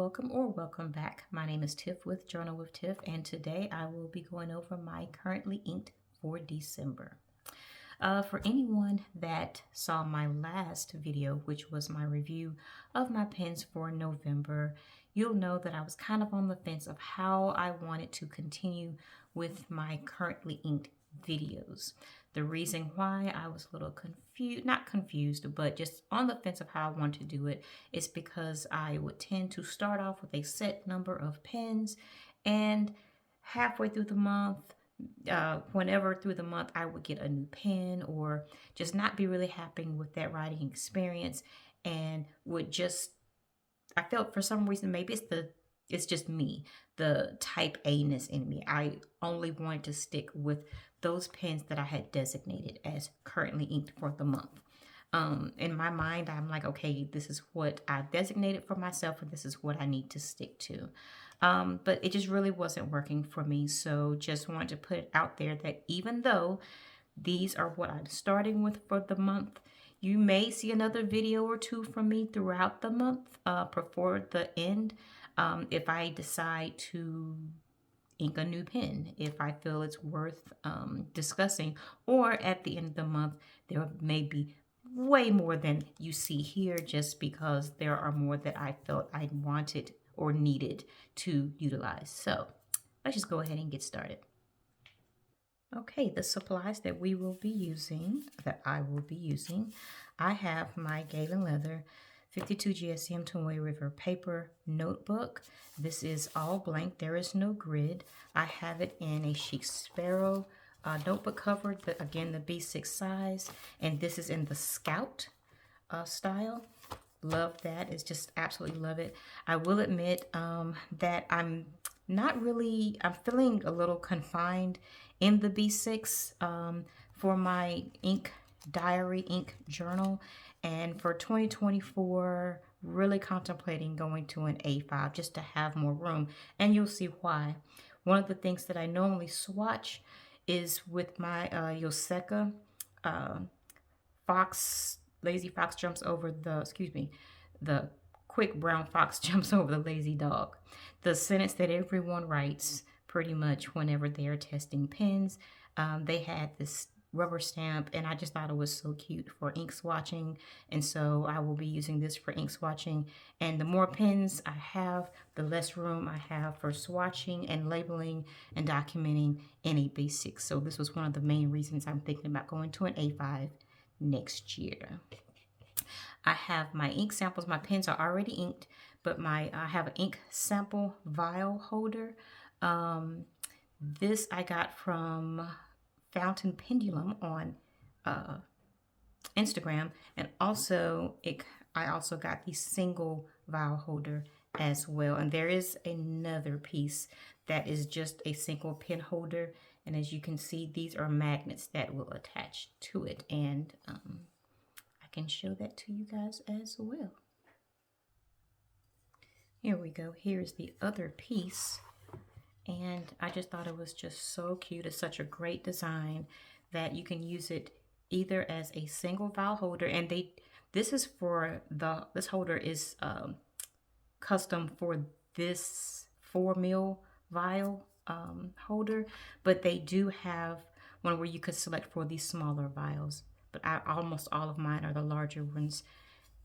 welcome or welcome back. My name is Tiff with Journal with Tiff, and today I will be going over my currently inked for December. For anyone that saw my last video, which was my review of my pens for November, you'll know that I was kind of on the fence of how I wanted to continue with my currently inked videos. The reason why I was a little confused, not confused, but just on the fence of how I want to do it is because I would tend to start off with a set number of pens, and halfway through the month, whenever through the month I would get a new pen or just not be really happy with that writing experience, and would just, I felt for some reason, maybe it's just me, the type A-ness in me. I only wanted to stick with those pens that I had designated as currently inked for the month. In my mind, I'm like, okay, this is what I've designated for myself, and this is what I need to stick to. But it just really wasn't working for me. So just wanted to put it out there that even though these are what I'm starting with for the month, you may see another video or two from me throughout the month, before the end, if I decide to ink a new pen, if I feel it's worth discussing, or at the end of the month, there may be way more than you see here just because there are more that I felt I wanted or needed to utilize. So let's just go ahead and get started. Okay, the supplies that we will be using, that I will be using, I have my Galen Leather 52 GSM Tomoe River paper notebook. This is all blank. There is no grid. I have it in a Chic Sparrow notebook cover, again, the B6 size, and this is in the Scout style. Love that. It's just absolutely love it. I will admit that I'm feeling a little confined in the B6 for my ink diary, ink journal. And for 2024, really contemplating going to an A5 just to have more room. And you'll see why. One of the things that I normally swatch is with my Yoseka Fox, Lazy Fox jumps over the Quick Brown Fox jumps over the lazy dog. The sentence that everyone writes pretty much whenever they are testing pens. They had this rubber stamp, and I just thought it was so cute for ink swatching, and so I will be using this for ink swatching. And the more pens I have, the less room I have for swatching and labeling and documenting in a B6. So this was one of the main reasons I'm thinking about going to an A5 next year. I have my ink samples. My pens are already inked, but I have an ink sample vial holder. This I got from Fountain Pendulum on Instagram, and also I also got the single vial holder as well. And there is another piece that is just a single pen holder, and as you can see, these are magnets that will attach to it, and I can show that to you guys as well. Here we go. Here's the other piece. And I just thought it was just so cute. It's such a great design that you can use it either as a single vial holder, and this holder is custom for this 4 ml vial holder, but they do have one where you could select for these smaller vials. But almost all of mine are the larger ones,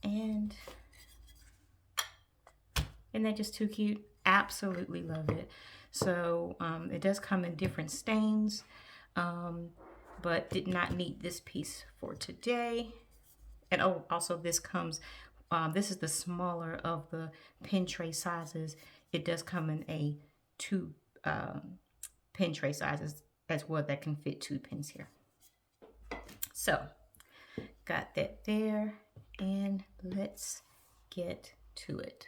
and isn't that just too cute? Absolutely love it. So it does come in different stains, but did not need this piece for today. And oh, also this comes, this is the smaller of the pen tray sizes. It does come in a 2 pen tray sizes as well that can fit 2 pens here. So got that there, and let's get to it.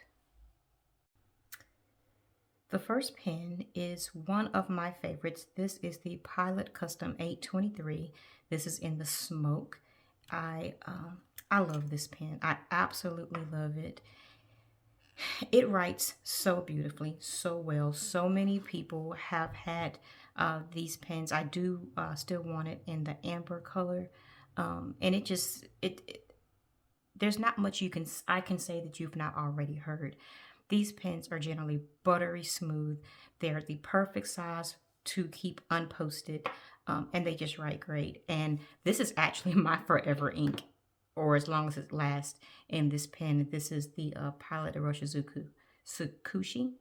The first pen is one of my favorites. This is the Pilot Custom 823. This is in the smoke. I love this pen. I absolutely love it. It writes so beautifully, so well. So many people have had these pens. I do still want it in the amber color, and there's not much I can say that you've not already heard. These pens are generally buttery smooth. They're the perfect size to keep unposted, and they just write great. And this is actually my forever ink, or as long as it lasts, in this pen. This is the Pilot Iroshizuku Tsukushi.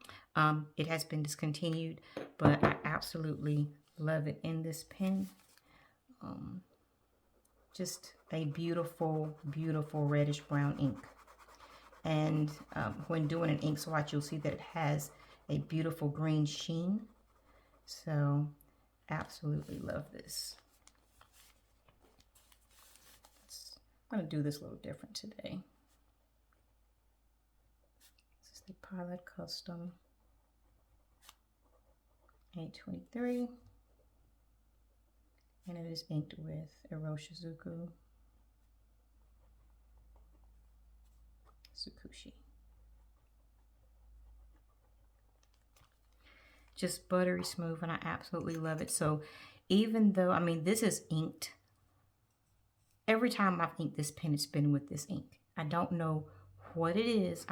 It has been discontinued, but I absolutely love it in this pen. Just a beautiful, beautiful reddish brown ink. And when doing an ink swatch, you'll see that it has a beautiful green sheen. So absolutely love this. I'm going to do this a little different today. This is the Pilot Custom 823. And it is inked with Iroshizuku Tsukushi. Just buttery smooth, and I absolutely love it. So even though, I mean, this is inked. Every time I've inked this pen, it's been with this ink. I don't know what it is.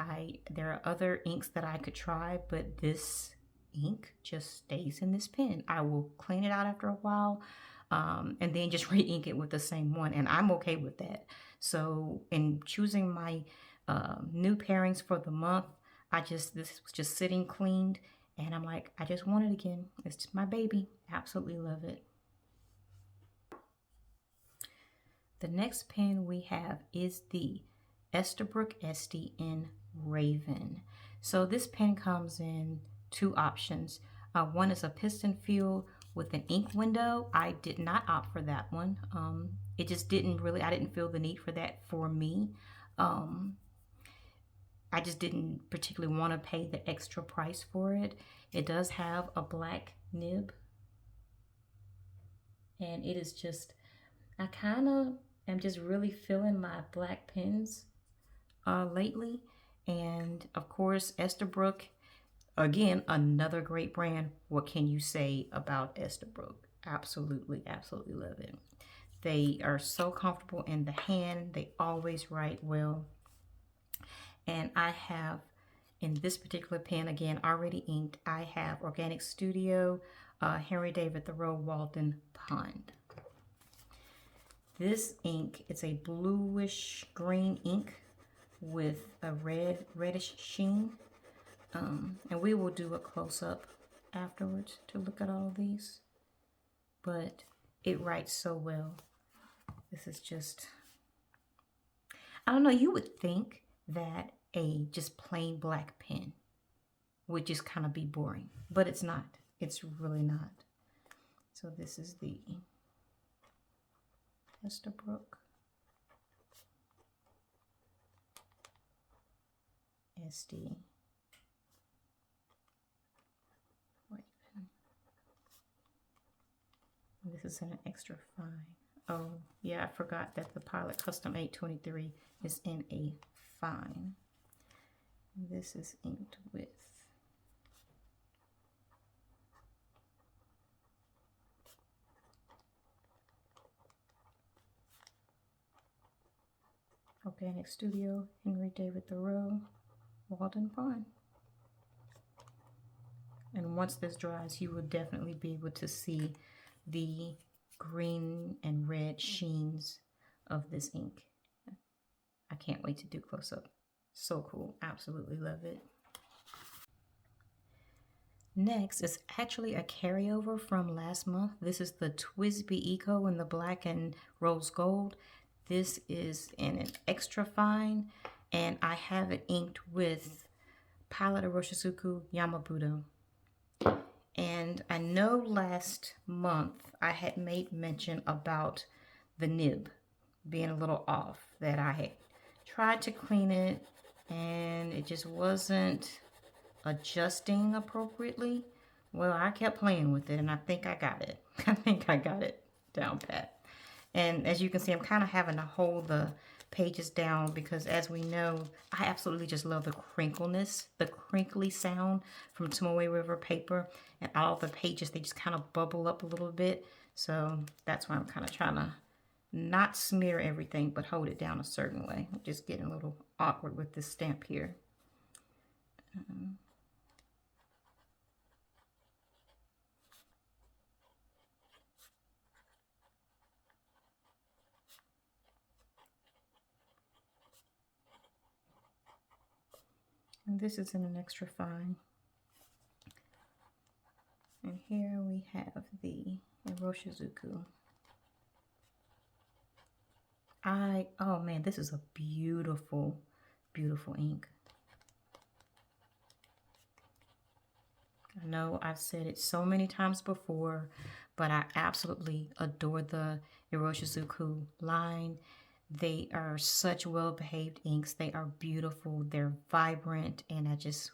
There are other inks that I could try, but this ink just stays in this pen. I will clean it out after a while, and then just re-ink it with the same one, and I'm okay with that. So in choosing my new pairings for the month, this was just sitting cleaned, and I'm like, I just want it again. It's just my baby. Absolutely love it. The next pen we have is the Esterbrook Estie in Raven. So this pen comes in two options. One is a piston feel with an ink window. I did not opt for that one. It just didn't really, I didn't feel the need for that for me. I just didn't particularly want to pay the extra price for it. It does have a black nib. And it is just, I kind of am just really feeling my black pens lately. And of course, Esterbrook, again, another great brand. What can you say about Esterbrook? Absolutely, absolutely love it. They are so comfortable in the hand. They always write well. And I have, in this particular pen, again, already inked, I have Organic Studio, Henry David Thoreau, Walden Pond. This ink, it's a bluish green ink with a reddish sheen. And we will do a close-up afterwards to look at all these. But it writes so well. This is just, I don't know, you would think that a just plain black pen would just kind of be boring, but it's not. It's really not. So this is the Esterbrook Estie Raven. This is in an extra fine. Oh yeah, I forgot that the Pilot Custom 823 is in a fine. This is inked with Organic Studio, Henry David Thoreau, Walden Pond. And once this dries, you will definitely be able to see the green and red sheens of this ink. I can't wait to do close up. So cool. Absolutely love it. Next is actually a carryover from last month. This is the TWSBI Eco in the black and rose gold. This is in an extra fine, and I have it inked with Pilot Iroshizuku Yamabudo. And I know last month I had made mention about the nib being a little off, that I had tried to clean it and it just wasn't adjusting appropriately. Well, I kept playing with it and I think I got it. I think I got it down pat. And as you can see, I'm kind of having to hold the pages down because, as we know, I absolutely just love the crinkleness, the crinkly sound from Tomoe River paper. And all the pages, they just kind of bubble up a little bit. So that's why I'm kind of trying to not smear everything, but hold it down a certain way. I'm just getting a little awkward with this stamp here. Um, and this is in an extra fine. And here we have the Iroshizuku. Oh man, this is a beautiful, beautiful ink. I know I've said it so many times before, but I absolutely adore the Iroshizuku line. They are such well-behaved inks. They are beautiful, they're vibrant, and they just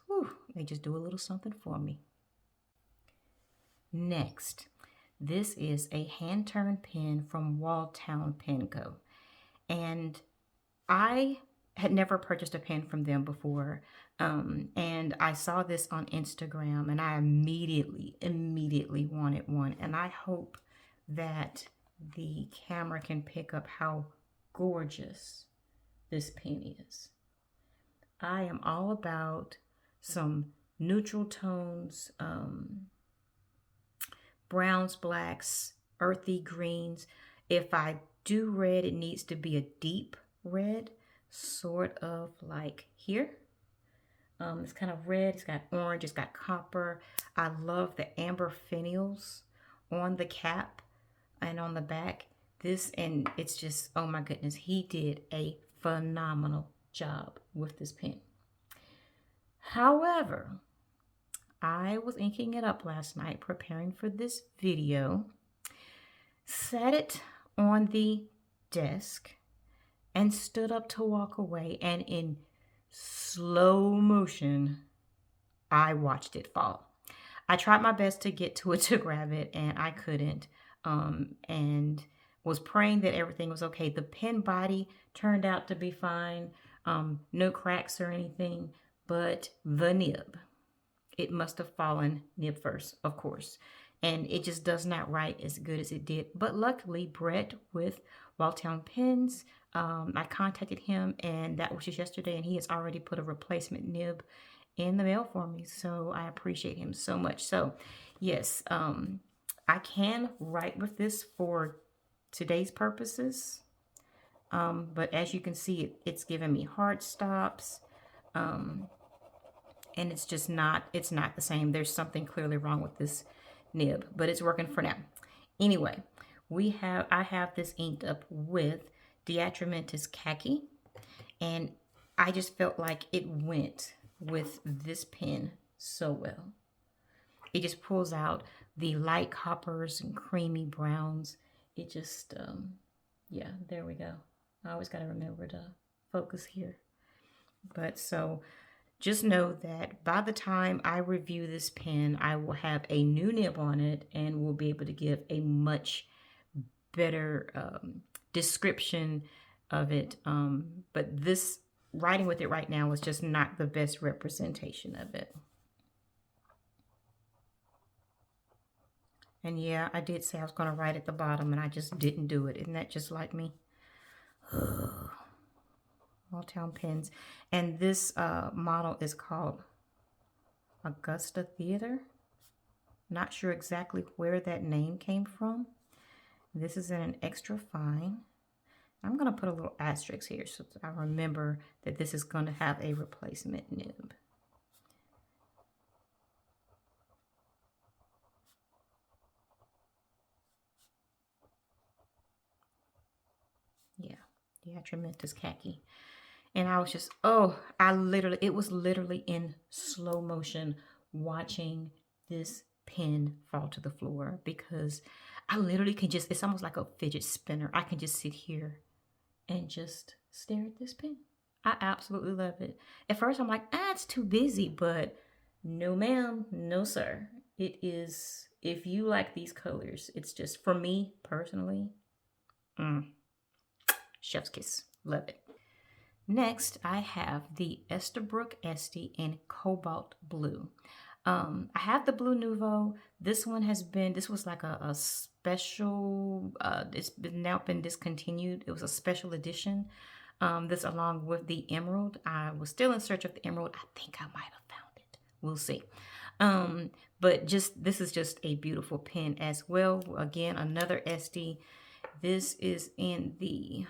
do a little something for me. Next, this is a hand-turned pen from Walltown Pen Co. And I had never purchased a pen from them before. And I saw this on Instagram and I immediately wanted one. And I hope that the camera can pick up how gorgeous this pen is. I am all about some neutral tones, browns, blacks, earthy greens. If I do red, it needs to be a deep red, sort of like here. It's kind of red, it's got orange, it's got copper. I love the amber finials on the cap and on the back. And it's just, oh my goodness, he did a phenomenal job with this pen. However, I was inking it up last night, preparing for this video, set it on the desk, and stood up to walk away, and in slow motion, I watched it fall. I tried my best to get to it to grab it, and I couldn't, and was praying that everything was okay. The pen body turned out to be fine, no cracks or anything, but the nib, it must have fallen nib first, of course. And it just does not write as good as it did. But luckily, Brett with Walltown Pens, I contacted him, and that was just yesterday, and he has already put a replacement nib in the mail for me. So I appreciate him so much. So yes, I can write with this for today's purposes. But as you can see, it's giving me hard stops. And it's just not, it's not the same. There's something clearly wrong with this nib, but it's working for now. Anyway, I have this inked up with Diatramentis Khaki, and I just felt like it went with this pen so well. It just pulls out the light coppers and creamy browns. It just, yeah, there we go. I always got to remember to focus here. But so just know that by the time I review this pen, I will have a new nib on it and will be able to give a much better description of it. But this, writing with it right now, is just not the best representation of it. And yeah, I did say I was going to write at the bottom, and I just didn't do it. Isn't that just like me? Walltown Pens. And this model is called Augusta Theater. Not sure exactly where that name came from. This is in an extra fine. I'm going to put a little asterisk here so I remember that this is going to have a replacement nib. Yeah, Tremendous Khaki. And I was just, it was literally in slow motion watching this pen fall to the floor, because I literally can just, it's almost like a fidget spinner. I can just sit here and just stare at this pen. I absolutely love it. At first I'm like, it's too busy, but no ma'am, no sir. It is, if you like these colors, it's just, for me personally, chef's kiss. Love it. Next, I have the Esterbrook Esty in Cobalt Blue. I have the Blue Nouveau. This one this was like a special, it's now been discontinued. It was a special edition. This along with the Emerald. I was still in search of the Emerald. I think I might have found we'll see. But this is just a beautiful pen as well. Again, another SD. This is in the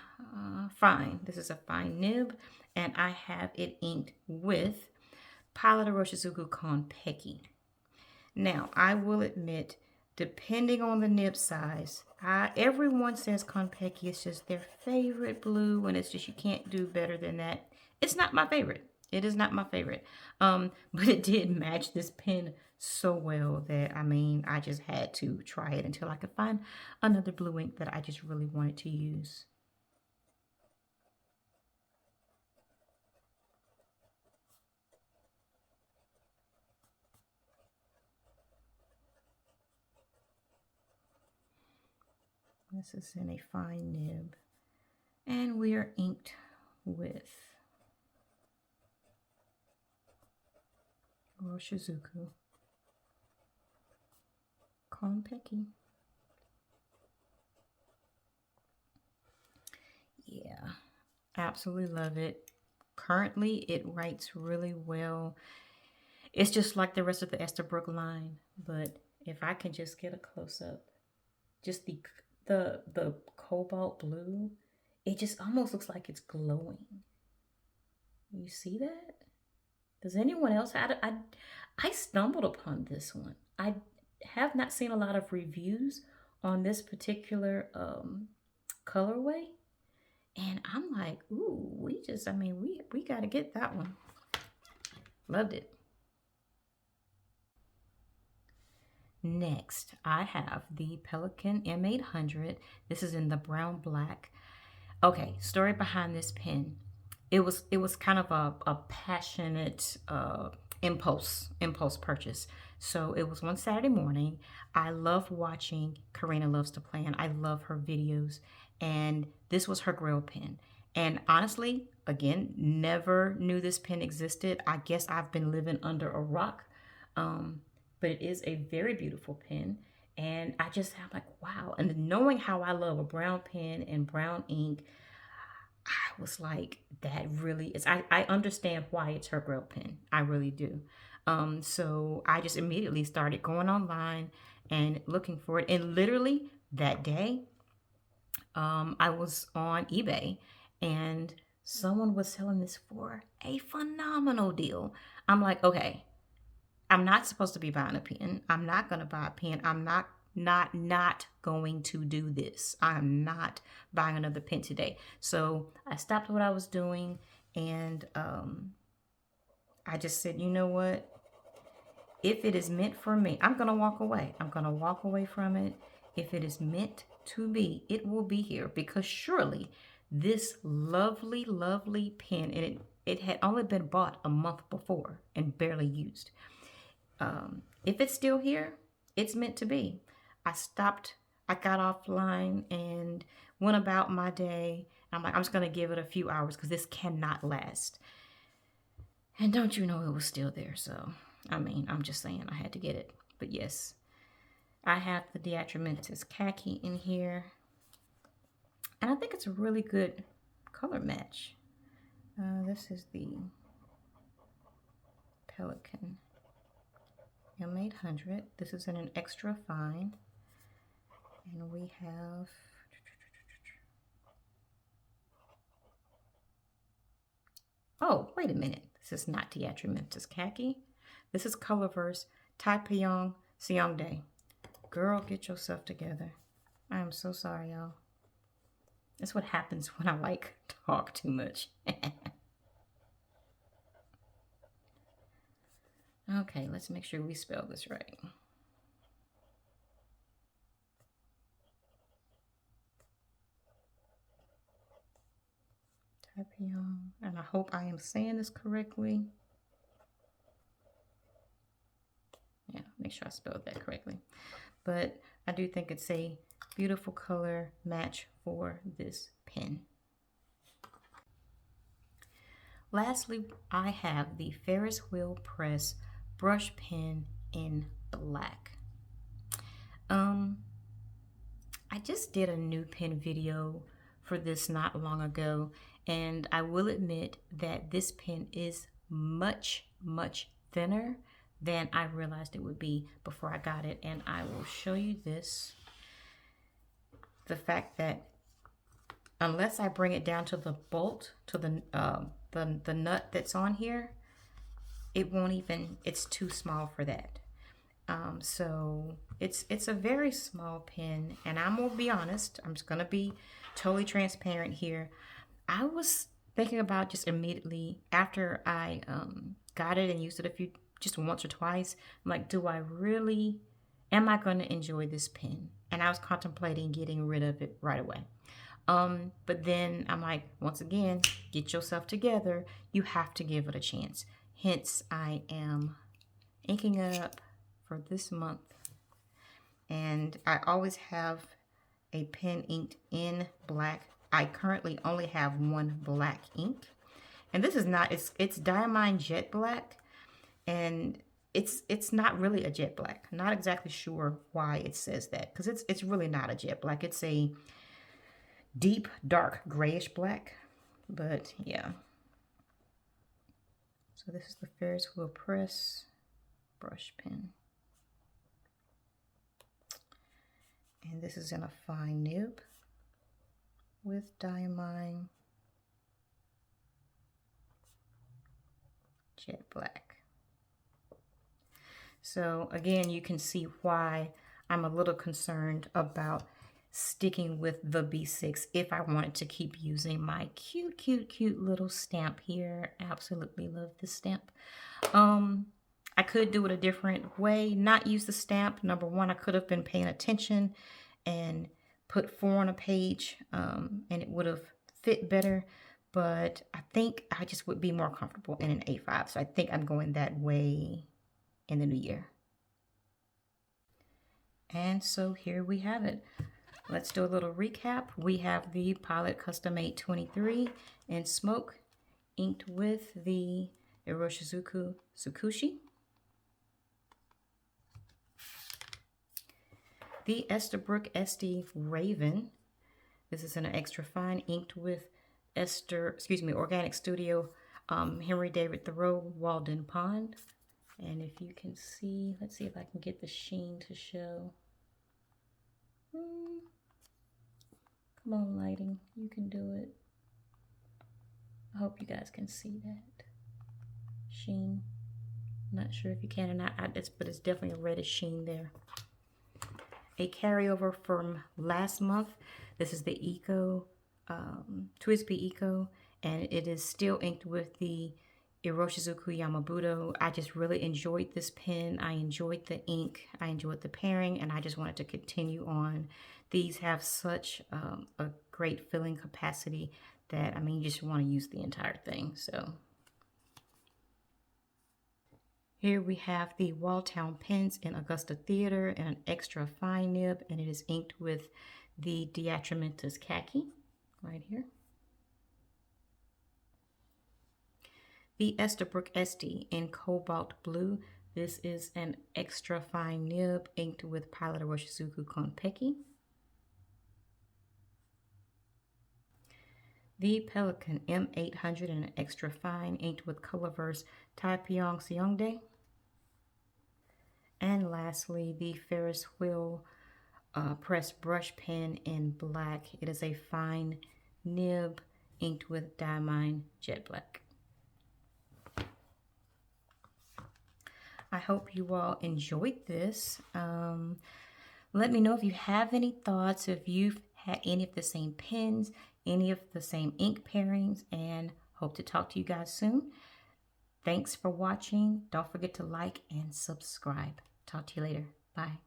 fine. This is a fine nib, and I have it inked with Pilot Iroshizuku Konpeki. Now, I will admit, depending on the nib size, everyone says Konpeki is just their favorite blue, and it's just you can't do better than that. It's not my favorite. It is not my favorite. But it did match this pen so well that, I mean, I just had to try it until I could find another blue ink that I just really wanted to use. This is in a fine nib. And we are inked with Iroshizuku Konpeki. Yeah, absolutely love it. Currently, it writes really well. It's just like the rest of the Esterbrook line, but if I can just get a close-up, just the cobalt blue, it just almost looks like it's glowing. You see that? Does anyone else? I stumbled upon this one. I have not seen a lot of reviews on this particular colorway, and I'm like, ooh, we got to get that one. Loved it. Next, I have the Pelikan M800. This is in the brown black. Okay, story behind this pen. It was kind of a passionate impulse purchase. So it was one Saturday morning. I love watching Karina Loves to Plan. I love her videos, and this was her Grail pen. And honestly, again, never knew this pen existed. I guess I've been living under a rock. But it is a very beautiful pen. And I just have like, wow. And knowing how I love a brown pen and brown ink, I was like, that really is, I understand why it's her Grail pen. I really do. So I just immediately started going online and looking for it. And literally that day, I was on eBay and someone was selling this for a phenomenal deal. I'm like, okay, I'm not supposed to be buying a pen. I'm not going to buy a pen. I'm not going to do this. I'm not buying another pen today. So I stopped what I was doing and I just said, you know what? If it is meant for me, I'm going to walk away. I'm going to walk away from it. If it is meant to be, it will be here, because surely this lovely, lovely pen, and it had only been bought a month before and barely used. If it's still here, it's meant to be. I got offline and went about my day. I'm like, I'm just going to give it a few hours because this cannot last. And don't you know it was still there? So, I mean, I'm just saying I had to get it. But yes, I have the Diatramentis khaki in here. And I think it's a really good color match. This is the Pelikan M800. This is in an extra fine. And we have oh, wait a minute. This is not Diatramentis khaki. This is Colorverse Taepyeong Seongdae. Girl, get yourself together. I am so sorry, y'all. That's what happens when I like talk too much. Okay, let's make sure we spell this right. Taepyeong, and I hope I am saying this correctly. Yeah, make sure I spelled that correctly. But I do think it's a beautiful color match for this pen. Lastly, I have the Ferris Wheel Press brush pen in black. I just did a new pen video for this not long ago, and I will admit that this pen is much, much thinner than I realized it would be before I got it. And I will show you this. The fact that unless I bring it down to the bolt, to the nut that's on here, it won't even, it's too small for that. So it's a very small pen, and I'm gonna be honest, I'm just gonna be totally transparent here. I was thinking about just immediately after I got it and used it just once or twice, I'm like, am I gonna enjoy this pen? And I was contemplating getting rid of it right away. But then I'm like, once again, get yourself together. You have to give it a chance. Hence, I am inking up for this month. And I always have a pen inked in black. I currently only have one black ink. And this is not, it's Diamine Jet Black. And it's not really a jet black. I'm not exactly sure why it says that, because it's really not a jet black. It's a deep dark grayish black, but yeah. So this is the Ferris Wheel Press brush pen, and this is in a fine nib with Diamine Jet Black. So again, you can see why I'm a little concerned about sticking with the B6 if I wanted to keep using my cute little stamp here. Absolutely love this stamp. I could do it a different way, not use the stamp. Number one, I could have been paying attention and put 4 on a page, and it would have fit better. But I think I just would be more comfortable in an A5. So I think I'm going that way in the new year. And so here we have it. Let's do a little recap. We have the Pilot Custom 823 in smoke, inked with the Iroshizuku Tsukushi. The Esterbrook SD Raven. This is an extra fine, inked with Organic Studio Henry David Thoreau Walden Pond. And if you can see, let's see if I can get the sheen to show. Come on, lighting, you can do it. I hope you guys can see that sheen. Not sure if you can or not, but it's definitely a reddish sheen there. A carryover from last month. This is the Eco, TWSBI Eco, and it is still inked with the Iroshizuku Yamabudo. I just really enjoyed this pen. I enjoyed the ink. I enjoyed the pairing, and I just wanted to continue on. These have such a great filling capacity that, I mean, you just want to use the entire thing. So here we have the Walltown pens in Augusta Theater in an extra fine nib, and it is inked with the Diatramentus Khaki right here. The Esterbrook SD in Cobalt Blue. This is an extra fine nib inked with Pilot Iroshizuku Konpeki. The Pelikan M800 in an extra fine, inked with Colorverse Taepyeong Seongdae. And lastly, the Ferris Wheel Press brush pen in black. It is a fine nib inked with Diamine Jet Black. I hope you all enjoyed this. Let me know if you have any thoughts, if you've had any of the same pens, any of the same ink pairings, and hope to talk to you guys soon. Thanks for watching. Don't forget to like and subscribe. Talk to you later. Bye.